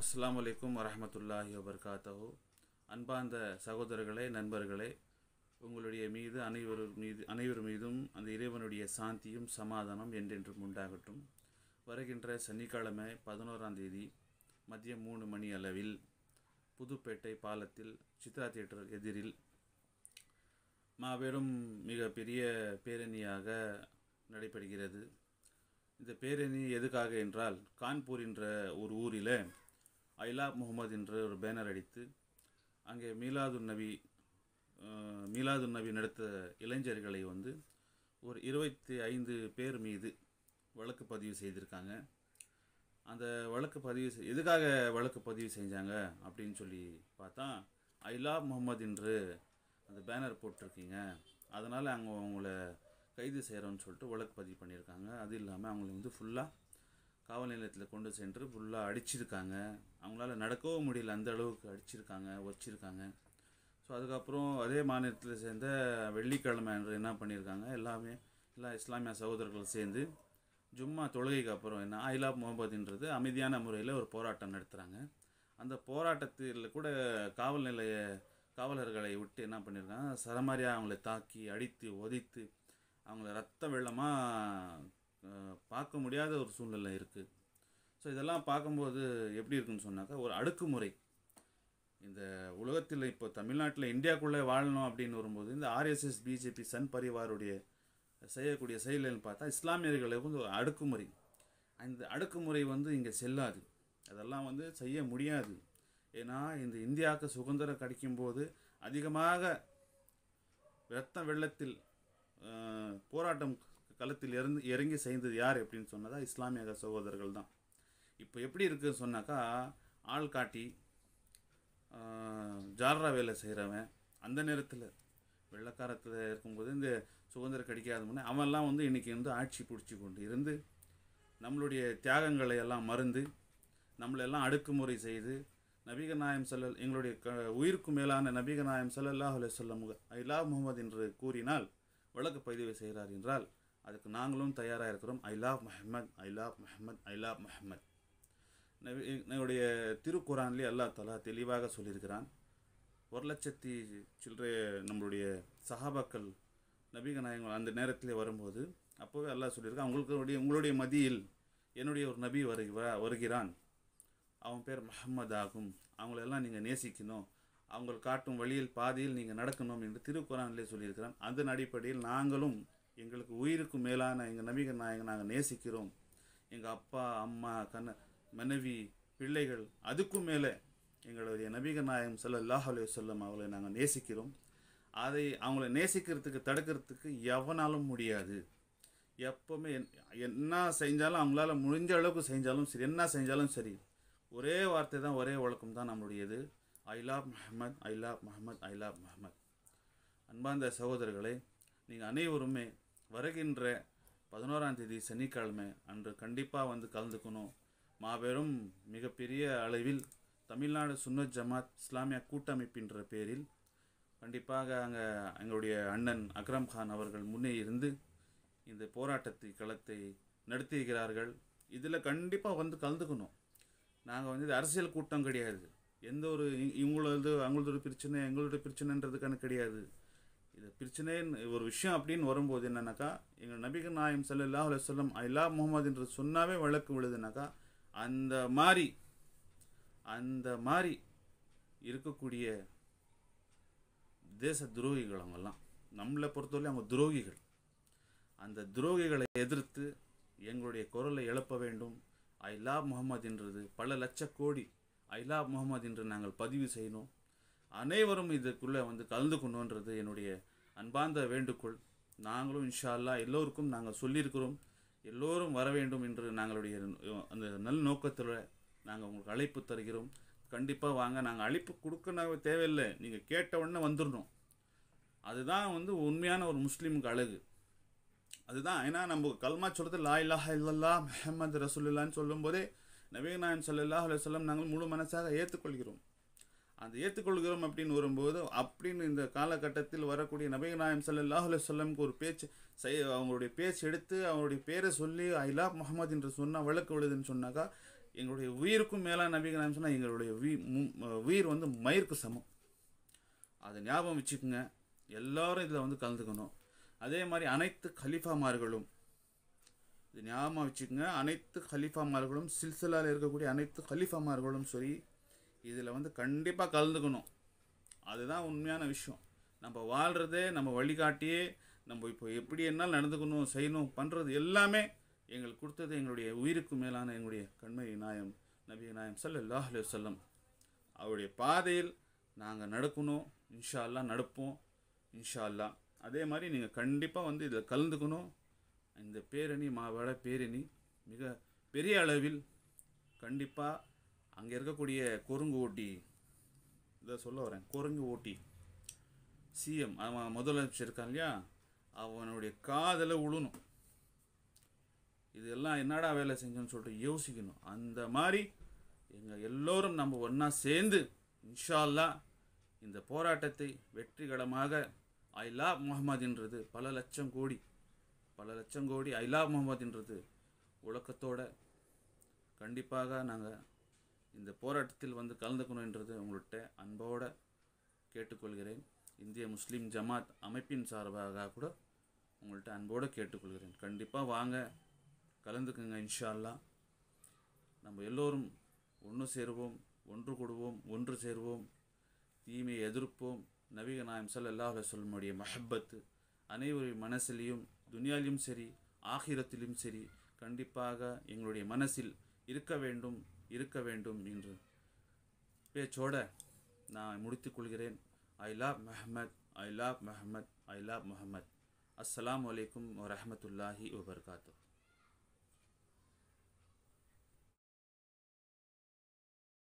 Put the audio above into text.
அஸ்ஸலாமு அலைக்கும் வரஹ்மத்துல்லாஹி வபரகாத்துஹு. அன்பார்ந்த சகோதரர்களே, நண்பர்களே, உங்களுடைய மீது அனைவர் மீதும் அந்த இறைவனுடைய சாந்தியும் சமாதானம் என்றென்றும் உண்டாகட்டும். வருகின்ற சனிக்கிழமை 11ஆம் தேதி மதியம் 3 மணி அளவில் புதுப்பேட்டை பாலத்தில் சித்ரா தியேட்டர் எதிரில் மாபெரும் மிகப்பெரிய பேரணியாக நடைபெறுகிறது. இந்த பேரணி எதுக்காக என்றால், கான்பூர் என்ற ஒரு ஊரில் ஐ லவ் முஹம்மது என்ற ஒரு பேனர் அடித்து அங்கே மீலாதுன் நபி நடத்த இளைஞர்களை ஒரு 25 பேர் மீது வழக்கு பதிவு செய்திருக்காங்க. அந்த வழக்கு எதுக்காக வழக்கு பதிவு செஞ்சாங்க அப்படின்னு சொல்லி பார்த்தா, ஐ லவ் முஹம்மது என்று அந்த பேனர் போட்டிருக்கீங்க, அதனால் அவங்கள கைது செய்கிறோன்னு சொல்லிட்டு வழக்கு பதிவு பண்ணியிருக்காங்க. அது இல்லாமல் அவங்களை ஃபுல்லாக காவல் நிலையத்தில் கொண்டு சென்று ஃபுல்லாக அடிச்சிருக்காங்க. அவங்களால நடக்கவும் முடியல, அந்த அளவுக்கு அடிச்சிருக்காங்க, வச்சிருக்காங்க. ஸோ அதுக்கப்புறம் அதே மாநிலத்தில் சேர்ந்த வெள்ளிக்கிழமை என்று என்ன பண்ணியிருக்காங்க, எல்லா இஸ்லாமிய சகோதரர்கள் சேர்ந்து ஜும்மா தொழுகைக்கு அப்புறம் ஐ லவ் முஹம்மதுன்றது அமைதியான முறையில் ஒரு போராட்டம் நடத்துகிறாங்க. அந்த போராட்டத்தில் கூட காவலர்களை விட்டு என்ன பண்ணியிருக்காங்க, சரமாரியாக அவங்கள தாக்கி அடித்து உதைத்து அவங்கள ரத்த வெள்ளமாக பார்க்க முடியாத ஒரு சூழ்நிலை இருக்குது. ஸோ இதெல்லாம் பார்க்கும்போது எப்படி இருக்குன்னு சொன்னாக்கா, ஒரு அடக்குமுறை. இந்த உலகத்தில் இப்போ தமிழ்நாட்டில் இந்தியாவுக்குள்ளே வாழணும் அப்படின்னு வரும்போது இந்த ஆர்எஸ்எஸ் பிஜேபி சன் பரிவாருடைய செய்யக்கூடிய செயல்கள்னு பார்த்தா இஸ்லாமியர்களை ஒரு அடக்குமுறை. அந்த அடக்குமுறை இங்கே செல்லாது, அதெல்லாம் செய்ய முடியாது. ஏன்னா இந்த இந்தியாவுக்கு சுதந்திரம் கிடைக்கும்போது அதிகமாக இரத்த வெள்ளத்தில் போராட்டம் களத்தில் இறங்கி செய்தது யார் அப்படின்னு சொன்னதா இஸ்லாமிய சகோதரர்கள் தான். இப்போ எப்படி இருக்குன்னு சொன்னாக்கா, ஆள் காட்டி ஜால்ரா வேலை செய்கிறவன் அந்த நேரத்தில் வெள்ளக்காரத்தில் இருக்கும்போது இந்த சுதந்திரம் கிடைக்காத முன்னே அவன்லாம் இன்றைக்கி ஆட்சி பிடிச்சி கொண்டு இருந்து நம்மளுடைய தியாகங்களை எல்லாம் மறந்து நம்மளெல்லாம் அடக்குமுறை செய்து நபிகள் நாயம் எங்களுடைய உயிருக்கு மேலான நபிகள் நாயம் ஸல்லல்லாஹு அலைஹி வஸல்லம் ஐ லவ் முஹம்மது என்று கூறினால் வழக்கு பதிவு செய்கிறார் என்றால் அதுக்கு நாங்களும் தயாராக இருக்கிறோம். ஐ love Muhammad, I love Muhammad, I love Muhammad. நம்முடைய திருக்குரான்லேயே அல்லாஹ் தஆலா தெளிவாக சொல்லியிருக்கிறான். 1,00,000 சில்லறை நம்மளுடைய சஹாபாக்கள் நபிகள் நாயகம் அந்த நேரத்திலே வரும்போது அப்போவே அல்லாஹ் சொல்லியிருக்கான், உங்களுடைய மதியில் என்னுடைய ஒரு நபி வருகிறான், அவன் பேர் முஹம்மது ஆகும், அவங்களெல்லாம் நீங்கள் நேசிக்கணும், அவங்க காட்டும் வழியில் பாதையில் நீங்கள் நடக்கணும் என்று திருக்குரானிலே சொல்லியிருக்கிறான். அதன் அடிப்படையில் நாங்களும் எங்களுக்கு உயிருக்கு மேலான எங்கள் நபிகள் நாயகம் நாங்கள் நேசிக்கிறோம். எங்கள் அப்பா அம்மா மனைவி பிள்ளைகள் அதுக்கும் மேலே எங்களுடைய நபிகள் நாயகம் ஸல்லல்லாஹு அலைஹி வஸல்லம் அவங்களை நாங்கள் நேசிக்கிறோம். அவங்கள நேசிக்கிறதுக்கு தடுக்கிறதுக்கு எவனாலும் முடியாது. எப்போவுமே என்ன செஞ்சாலும் அவங்களால முடிஞ்ச அளவுக்கு செஞ்சாலும் சரி, என்ன செஞ்சாலும் சரி, ஒரே வார்த்தை தான், ஒரே வழக்கம் தான் நம்மளுடையது, I love Muhammad, I love Muhammad, I love Muhammad. அன்பார்ந்த சகோதரர்களே, நீங்கள் அனைவருமே வருகின்ற 11ஆம் தேதி சனிக்கிழமை அன்று கண்டிப்பாக கலந்துக்கணும். மாபெரும் மிகப்பெரிய அளவில் தமிழ்நாடு சுன்னத் ஜமாத் இஸ்லாமிய கூட்டமைப்பின்ற பேரில் கண்டிப்பாக அங்கே எங்களுடைய அண்ணன் அக்ரம் கான் அவர்கள் முன்னே இருந்து இந்த போராட்டத்தை களத்தை நடத்துகிறார்கள். இதில் கண்டிப்பாக கலந்துக்கணும். நாங்கள் இது அரசியல் கூட்டம் கிடையாது, எந்த ஒரு அவங்களோட பிரச்சனை எங்களோட பிரச்சனைன்றதுக்கான கிடையாது. இது பிரச்சனை ஒரு விஷயம் அப்படின்னு வரும்போது என்னன்னாக்கா, எங்கள் நபிகள் நாயகம் ஸல்லல்லாஹு அலைஹி வஸல்லம் ஐ லவ் முஹம்மது என்று சொன்னாவே வழக்கு விழுதுனாக்கா, அந்த மாதிரி இருக்கக்கூடிய தேச துரோகிகள் அவங்கெல்லாம், நம்மளை பொறுத்தவரை அவங்க துரோகிகள். அந்த துரோகிகளை எதிர்த்து எங்களுடைய குரலை எழுப்ப வேண்டும். ஐ லவ் முஹம்மது என்றது பல லட்ச கோடி ஐ லவ் முஹம்மது என்று நாங்கள் பதிவு செய்யணும். அனைவரும் இதுக்குள்ளே கலந்துக்கணுன்றது என்னுடைய அன்பார்ந்த வேண்டுகோள். நாங்களும் இன்ஷா அல்லாஹ் எல்லோருக்கும் நாங்கள் சொல்லியிருக்கிறோம், எல்லோரும் வர வேண்டும் என்று நாங்களுடைய அந்த நல்ல நோக்கத்தில் நாங்கள் உங்களுக்கு அழைப்பு தருகிறோம். கண்டிப்பாக வாங்க. நாங்கள் அழைப்பு கொடுக்க தேவையில்லை, நீங்கள் கேட்ட உடனே வந்துடணும். அதுதான் உண்மையான ஒரு முஸ்லீமுக்கு அழகு. அதுதான். ஏன்னா நம்ம கல்மா சொல்கிறது லா இலாஹா இல்லல்லாஹ் முஹம்மது ரசூலுல்லாஹ்னு சொல்லும்போதே நபிகள் நாயகம் ஸல்லல்லாஹு அலைஹி வஸல்லம் நாங்கள் முழு மனசாக ஏற்றுக்கொள்கிறோம். அந்த ஏற்றுக்கொள்கிறோம் அப்படின்னு வரும்போது அப்படின்னு இந்த காலகட்டத்தில் வரக்கூடிய நபிகள் நாயகம் ஸல்லல்லாஹு அலைஹி வஸல்லம்க்கு ஒரு பேச்சு அவங்களுடைய பேச்சு எடுத்து அவங்களுடைய பேரை சொல்லி ஐ லவ் முஹம்மது என்று சொன்னால் வழக்கு விழுதுன்னு சொன்னாக்கா எங்களுடைய உயிருக்கும் மேலான நபிகள் நாயகம் சொன்னால் எங்களுடைய உயிர் வந்து மயிருக்கு சமம். அதை ஞாபகம் வச்சுக்கோங்க. எல்லோரும் இதில் வந்து கலந்துக்கணும். அதே மாதிரி அனைத்து கலீஃபாமார்களும் இது ஞாபகம் வச்சுக்கோங்க. அனைத்து கலீஃபாமார்களும் சில்சிலாவில் இருக்கக்கூடிய அனைத்து கலீஃபாமார்களும் சரி இதில் வந்து கண்டிப்பாக கலந்துக்கணும். அதுதான் உண்மையான விஷயம். நம்ம வாழ்கிறதே நம்ம வழிகாட்டியே நம்ம இப்போ எப்படி என்னால் நடந்துக்கணும் செய்யணும் பண்ணுறது எல்லாமே எங்களுக்கு கொடுத்தது எங்களுடைய உயிருக்கு மேலான எங்களுடைய கண்மணி நாயம் நபி நாயம் ஸல்லல்லாஹு அலைஹி வஸல்லம் அவருடைய பாதையில் நாங்கள் நடக்கணும். இன்ஷா அல்லாஹ் நடப்போம் இன்ஷா அல்லாஹ். அதே மாதிரி நீங்கள் கண்டிப்பாக வந்து இதில் கலந்துக்கணும். இந்த பேரணி மாவட பேரணி மிக பெரிய அளவில் கண்டிப்பாக அங்கே இருக்கக்கூடிய குரங்கு ஓட்டி இதை சொல்ல வரேன். குரங்கு ஓட்டி சிஎம் அவன் முதலமைச்சர் இருக்கான் இல்லையா, அவனுடைய காதில் உழணும். இதெல்லாம் என்னடா வேலை செஞ்சோன்னு சொல்லிட்டு யோசிக்கணும். அந்த மாதிரி எங்கள் எல்லோரும் நம்ம ஒன்றா சேர்ந்து இன்ஷா அல்லாஹ் இந்த போராட்டத்தை வெற்றிகரமாக ஐ லவ் முஹம்மதுன்றது பல லட்சம் கோடி ஐ லவ் முஹம்மதுன்றது உலகத்தோட கண்டிப்பாக நாங்கள் இந்த போராட்டத்தில் வந்து கலந்துக்கணுன்றது உங்கள்கிட்ட அன்போடு கேட்டுக்கொள்கிறேன். இந்திய முஸ்லீம் ஜமாத் அமைப்பின் சார்பாக கூட உங்கள்கிட்ட அன்போடு கேட்டுக்கொள்கிறேன். கண்டிப்பாக வாங்க கலந்துக்குங்க இன்ஷா அல்லாஹ். நம்ம எல்லோரும் ஒன்று சேருவோம், ஒன்று கூடுவோம், ஒன்று சேருவோம், தீமையை எதிர்ப்போம். நபிகள் நாயகம் ஸல்லல்லாஹு அலைஹி வஸல்லம் மஹப்பத்து அனைவருடைய மனசிலையும் துனியாலையும் சரி ஆகிரத்திலும் சரி கண்டிப்பாக எங்களுடைய மனசில் இருக்க வேண்டும் என்று பேச்சோட நான் முடித்துக்கொள்கிறேன். I love Muhammad, I love Muhammad, I love Muhammad. அஸ்ஸலாமு அலைக்கும் வரஹ்மத்துல்லாஹி வபரகாத்துஹு.